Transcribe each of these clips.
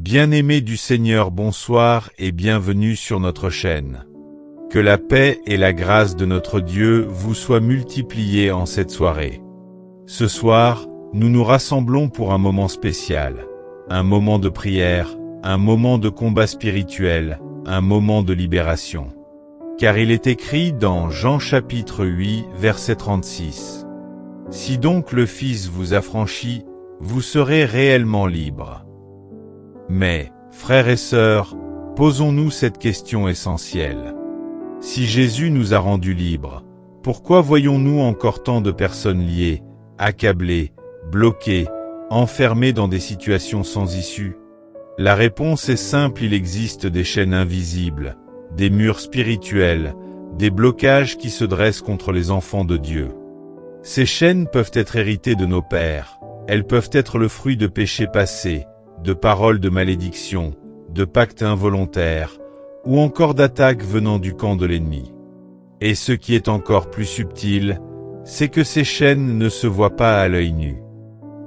Bien-aimés du Seigneur, bonsoir et bienvenue sur notre chaîne. Que la paix et la grâce de notre Dieu vous soient multipliées en cette soirée. Ce soir, nous nous rassemblons pour un moment spécial, un moment de prière, un moment de combat spirituel, un moment de libération. Car il est écrit dans Jean chapitre 8, verset 36. « Si donc le Fils vous affranchit, vous serez réellement libres. » Mais, frères et sœurs, posons-nous cette question essentielle. Si Jésus nous a rendus libres, pourquoi voyons-nous encore tant de personnes liées, accablées, bloquées, enfermées dans des situations sans issue? La réponse est simple, il existe des chaînes invisibles, des murs spirituels, des blocages qui se dressent contre les enfants de Dieu. Ces chaînes peuvent être héritées de nos pères, elles peuvent être le fruit de péchés passés, de paroles de malédiction, de pactes involontaires, ou encore d'attaques venant du camp de l'ennemi. Et ce qui est encore plus subtil, c'est que ces chaînes ne se voient pas à l'œil nu.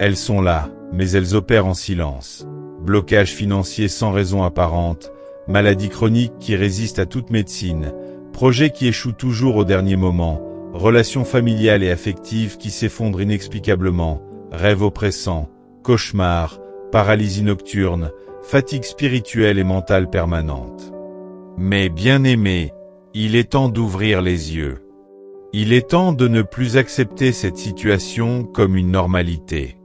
Elles sont là, mais elles opèrent en silence. Blocage financier sans raison apparente, maladies chroniques qui résistent à toute médecine, projets qui échouent toujours au dernier moment, relations familiales et affectives qui s'effondrent inexplicablement, rêves oppressants, cauchemars, paralysie nocturne, fatigue spirituelle et mentale permanente. Mais bien-aimés, il est temps d'ouvrir les yeux. Il est temps de ne plus accepter cette situation comme une normalité.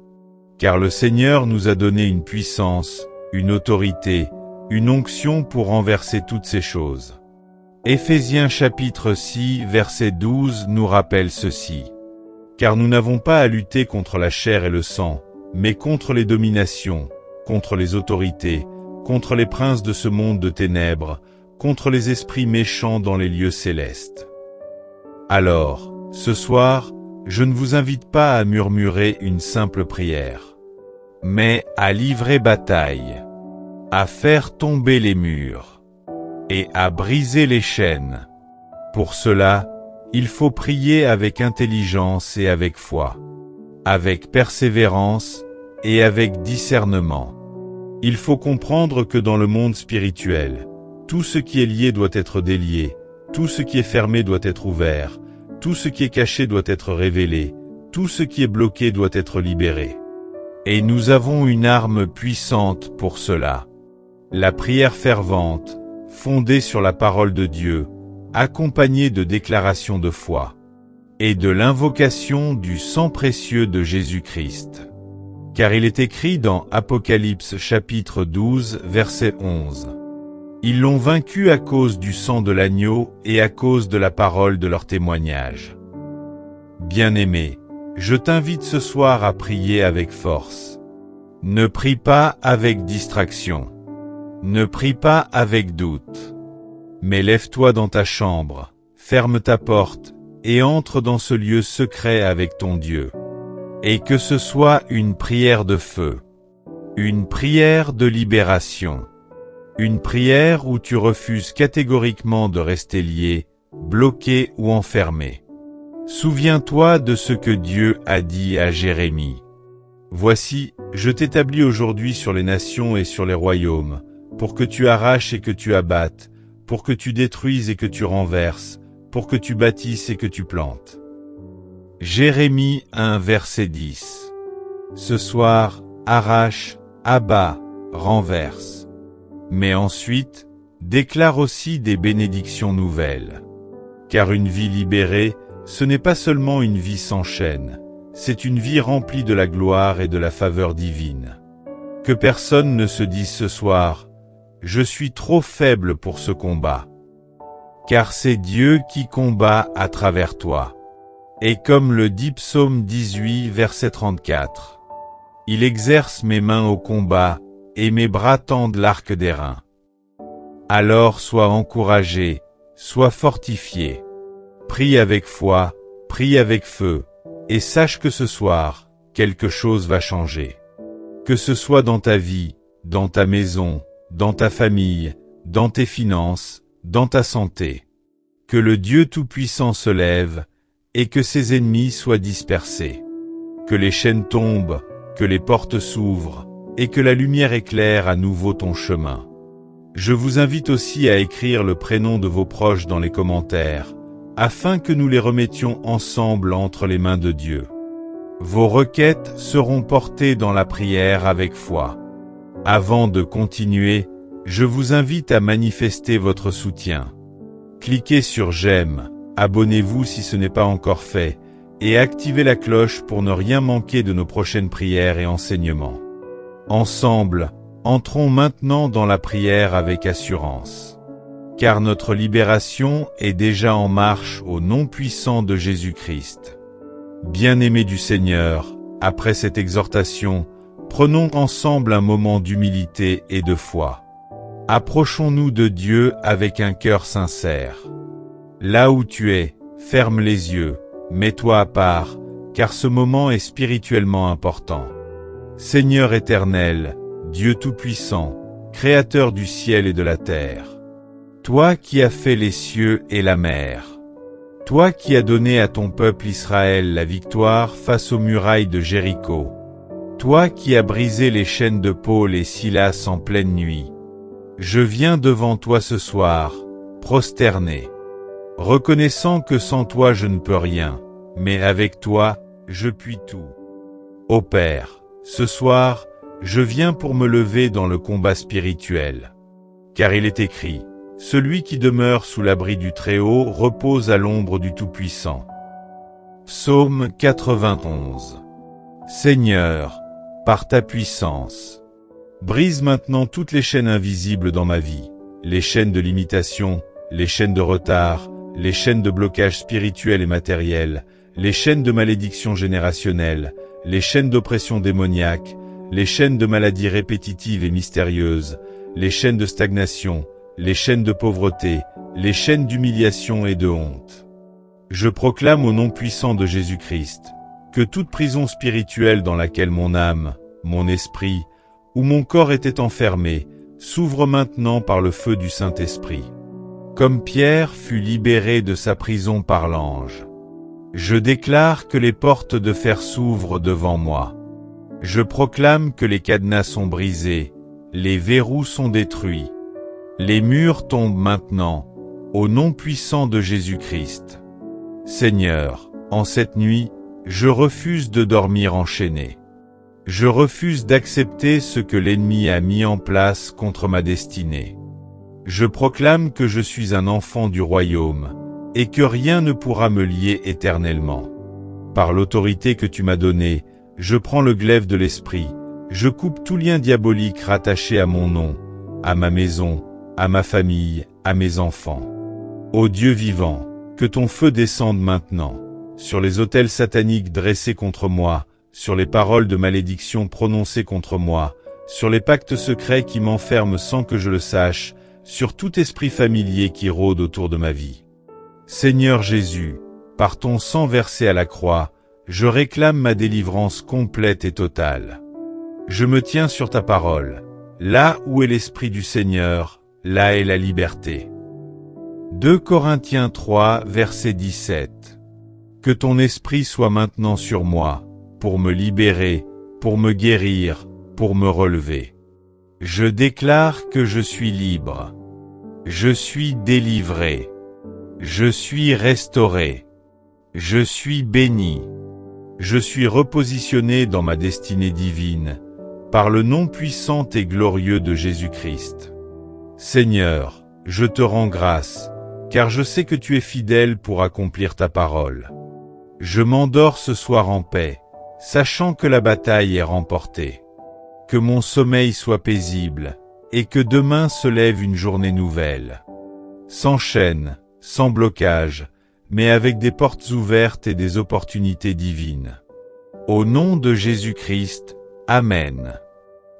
Car le Seigneur nous a donné une puissance, une autorité, une onction pour renverser toutes ces choses. Éphésiens chapitre 6, verset 12 nous rappelle ceci. Car nous n'avons pas à lutter contre la chair et le sang, mais contre les dominations, contre les autorités, contre les princes de ce monde de ténèbres, contre les esprits méchants dans les lieux célestes. Alors, ce soir, je ne vous invite pas à murmurer une simple prière, mais à livrer bataille, à faire tomber les murs, et à briser les chaînes. Pour cela, il faut prier avec intelligence et avec foi, avec persévérance et avec discernement. Il faut comprendre que dans le monde spirituel, tout ce qui est lié doit être délié, tout ce qui est fermé doit être ouvert, tout ce qui est caché doit être révélé, tout ce qui est bloqué doit être libéré. Et nous avons une arme puissante pour cela. La prière fervente, fondée sur la parole de Dieu, accompagnée de déclarations de foi, et de l'invocation du sang précieux de Jésus-Christ. Car il est écrit dans Apocalypse chapitre 12, verset 11. Ils l'ont vaincu à cause du sang de l'agneau et à cause de la parole de leur témoignage. Bien-aimé, je t'invite ce soir à prier avec force. Ne prie pas avec distraction. Ne prie pas avec doute. Mais lève-toi dans ta chambre, ferme ta porte, et entre dans ce lieu secret avec ton Dieu. Et que ce soit une prière de feu, une prière de libération, une prière où tu refuses catégoriquement de rester lié, bloqué ou enfermé. Souviens-toi de ce que Dieu a dit à Jérémie. Voici, je t'établis aujourd'hui sur les nations et sur les royaumes, pour que tu arraches et que tu abattes, pour que tu détruises et que tu renverses, pour que tu bâtisses et que tu plantes. Jérémie 1, verset 10. Ce soir, arrache, abat, renverse. Mais ensuite, déclare aussi des bénédictions nouvelles. Car une vie libérée, ce n'est pas seulement une vie sans chaîne, c'est une vie remplie de la gloire et de la faveur divine. Que personne ne se dise ce soir, « Je suis trop faible pour ce combat ». Car c'est Dieu qui combat à travers toi. Et comme le dit Psaume 18, verset 34, « Il exerce mes mains au combat, et mes bras tendent l'arc d'airain. » Alors sois encouragé, sois fortifié. Prie avec foi, prie avec feu, et sache que ce soir, quelque chose va changer. Que ce soit dans ta vie, dans ta maison, dans ta famille, dans tes finances, dans ta santé. Que le Dieu Tout-Puissant se lève, et que ses ennemis soient dispersés. Que les chaînes tombent, que les portes s'ouvrent, et que la lumière éclaire à nouveau ton chemin. Je vous invite aussi à écrire le prénom de vos proches dans les commentaires, afin que nous les remettions ensemble entre les mains de Dieu. Vos requêtes seront portées dans la prière avec foi. Avant de continuer, je vous invite à manifester votre soutien. Cliquez sur j'aime, abonnez-vous si ce n'est pas encore fait, et activez la cloche pour ne rien manquer de nos prochaines prières et enseignements. Ensemble, entrons maintenant dans la prière avec assurance. Car notre libération est déjà en marche au nom puissant de Jésus-Christ. Bien-aimés du Seigneur, après cette exhortation, prenons ensemble un moment d'humilité et de foi. Approchons-nous de Dieu avec un cœur sincère. Là où tu es, ferme les yeux, mets-toi à part, car ce moment est spirituellement important. Seigneur éternel, Dieu tout-puissant, Créateur du ciel et de la terre, toi qui as fait les cieux et la mer, toi qui as donné à ton peuple Israël la victoire face aux murailles de Jéricho, toi qui as brisé les chaînes de Paul et Silas en pleine nuit, je viens devant toi ce soir, prosterné, reconnaissant que sans toi je ne peux rien, mais avec toi, je puis tout. Ô Père, ce soir, je viens pour me lever dans le combat spirituel. Car il est écrit, celui qui demeure sous l'abri du Très-Haut repose à l'ombre du Tout-Puissant. Psaume 91. Seigneur, par ta puissance, brise maintenant toutes les chaînes invisibles dans ma vie, les chaînes de limitation, les chaînes de retard, les chaînes de blocage spirituel et matériel, les chaînes de malédiction générationnelle, les chaînes d'oppression démoniaque, les chaînes de maladies répétitives et mystérieuses, les chaînes de stagnation, les chaînes de pauvreté, les chaînes d'humiliation et de honte. Je proclame au nom puissant de Jésus-Christ, que toute prison spirituelle dans laquelle mon âme, mon esprit, ou mon corps était enfermé, s'ouvre maintenant par le feu du Saint-Esprit. Comme Pierre fut libéré de sa prison par l'ange. Je déclare que les portes de fer s'ouvrent devant moi. Je proclame que les cadenas sont brisés, les verrous sont détruits. Les murs tombent maintenant, au nom puissant de Jésus-Christ. Seigneur, en cette nuit, je refuse de dormir enchaîné. Je refuse d'accepter ce que l'ennemi a mis en place contre ma destinée. Je proclame que je suis un enfant du royaume, et que rien ne pourra me lier éternellement. Par l'autorité que tu m'as donnée, je prends le glaive de l'esprit, je coupe tout lien diabolique rattaché à mon nom, à ma maison, à ma famille, à mes enfants. Ô Dieu vivant, que ton feu descende maintenant, sur les autels sataniques dressés contre moi, sur les paroles de malédiction prononcées contre moi, sur les pactes secrets qui m'enferment sans que je le sache, sur tout esprit familier qui rôde autour de ma vie. Seigneur Jésus, par ton sang versé à la croix, je réclame ma délivrance complète et totale. Je me tiens sur ta parole. Là où est l'Esprit du Seigneur, là est la liberté. 2 Corinthiens 3, verset 17. Que ton esprit soit maintenant sur moi, pour me libérer, pour me guérir, pour me relever. Je déclare que je suis libre. Je suis délivré. Je suis restauré. Je suis béni. Je suis repositionné dans ma destinée divine, par le nom puissant et glorieux de Jésus-Christ. Seigneur, je te rends grâce, car je sais que tu es fidèle pour accomplir ta parole. Je m'endors ce soir en paix, sachant que la bataille est remportée. Que mon sommeil soit paisible, et que demain se lève une journée nouvelle. Sans chaîne, sans blocage, mais avec des portes ouvertes et des opportunités divines. Au nom de Jésus-Christ, Amen.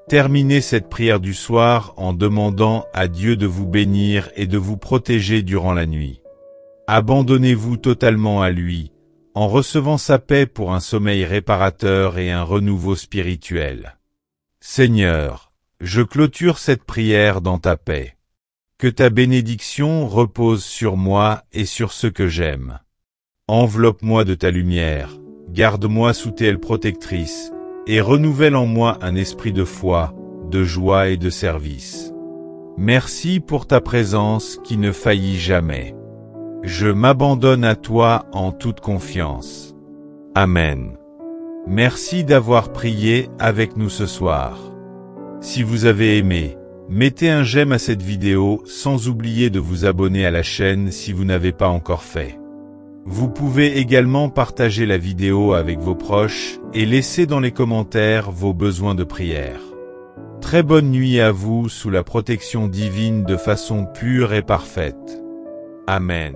Terminez cette prière du soir en demandant à Dieu de vous bénir et de vous protéger durant la nuit. Abandonnez-vous totalement à lui, en recevant sa paix pour un sommeil réparateur et un renouveau spirituel. Seigneur, je clôture cette prière dans ta paix. Que ta bénédiction repose sur moi et sur ceux que j'aime. Enveloppe-moi de ta lumière, garde-moi sous tes ailes protectrices, et renouvelle en moi un esprit de foi, de joie et de service. Merci pour ta présence qui ne faillit jamais. Je m'abandonne à toi en toute confiance. Amen. Merci d'avoir prié avec nous ce soir. Si vous avez aimé, mettez un j'aime à cette vidéo sans oublier de vous abonner à la chaîne si vous n'avez pas encore fait. Vous pouvez également partager la vidéo avec vos proches et laisser dans les commentaires vos besoins de prière. Très bonne nuit à vous sous la protection divine de façon pure et parfaite. Amen.